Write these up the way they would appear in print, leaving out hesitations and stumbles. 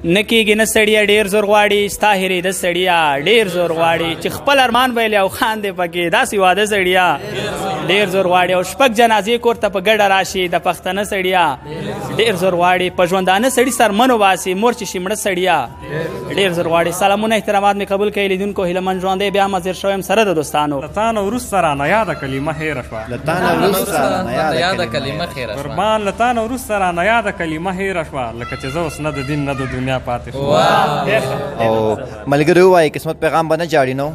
نه کېږي نه سړیه ډېر زور غواړي ستا هېرېده سړیه ډېر زور غواړي چې خپل ارمان به یې او خاندې پکې داسې واده سړیه ډېر زور غواړي او شپږ جنازې کور ته په ګډه راشي د پښتنه سړیه ډېر زور غواړي په ژوندانه سړي سرمن وباسي مور چې شي مړه سړیه ډېر زور غواړي. سلامونه احترامات مې قبول کړئ لیدونکو هیلهمن ژوندی بیا حاضر شوی یم سره د دوستانو. له تا نه وروسته رانه یاده کلمه هېره شوه قربان له تا نه وروسته رانه یاده کلمه هېره شوه لکه چې زه اوس نه د دین نه د دنیا پاتې شوم. او ملګري ووایي قسمت پیغام به نه جاړي نو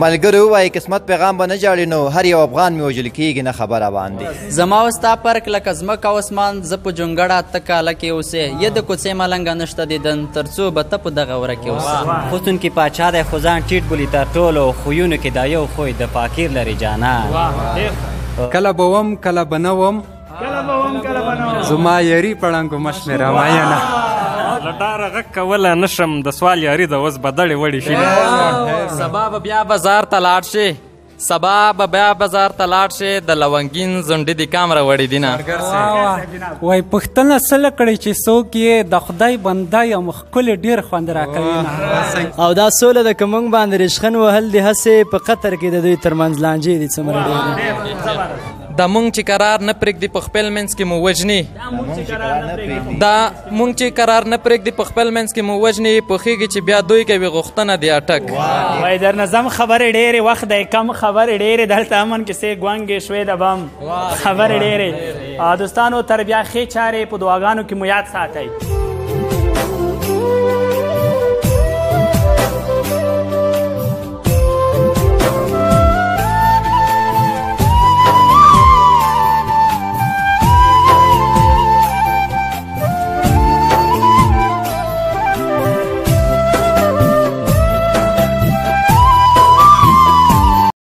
ملګري ووایي قسمت پیغام به نه جاړي نو هر یو افغان مې وژل کېږي نه خبره باندې زما او ستا فرق لکه ځمکه او اسمان زه په جونګړه ته کاله کې اوسې یه د کوڅې ملنګه نشته دیدن تر څو به ته په دغه وره کې اوسې. خوستون کې پاچا دی خو ځان ټیټ بولي تر ټولو خویونو کې دا یو خوی د فقیر لري جانان. کله به وم کله به نه وم زما یاري پړنګو مشمېره ماینه له ډاره غږ کولی نه شم د سوال یاري ده اوس به دړې وړې شي. سبا به بیا بازار ته لاړ شي سبا به بیا بازار ته لاړ شي د لونګین زونډې د کام راوړې دي نه. وای پښتنه څه کړی چې څوک یې د خدای بنده یم ښکلې ډېر خوند راکوي نه. او دا سوله ده که موږ باندې رشخن وهل دي هسې په قطر کې د دوی ترمنځ لانجې دي څومره ډېرې دا مونږ چې قرار نه پرېږدي په خپل منځ کې مو وژني دا مونږ چې قرار نه پرېږدي په خپل منځ کې مو وژني پوهېږي چې بیا دوی کوي غوښتنه د اټک. وای در نظم خبرې ډېرې وخت دی کم خبرې ډېرې دلته امن کې سې ګونګې شوې د بم خبرې ډېرې. دوستانو تر بیا ښې چارې په دعاګانو کې مو یاد ساتئ.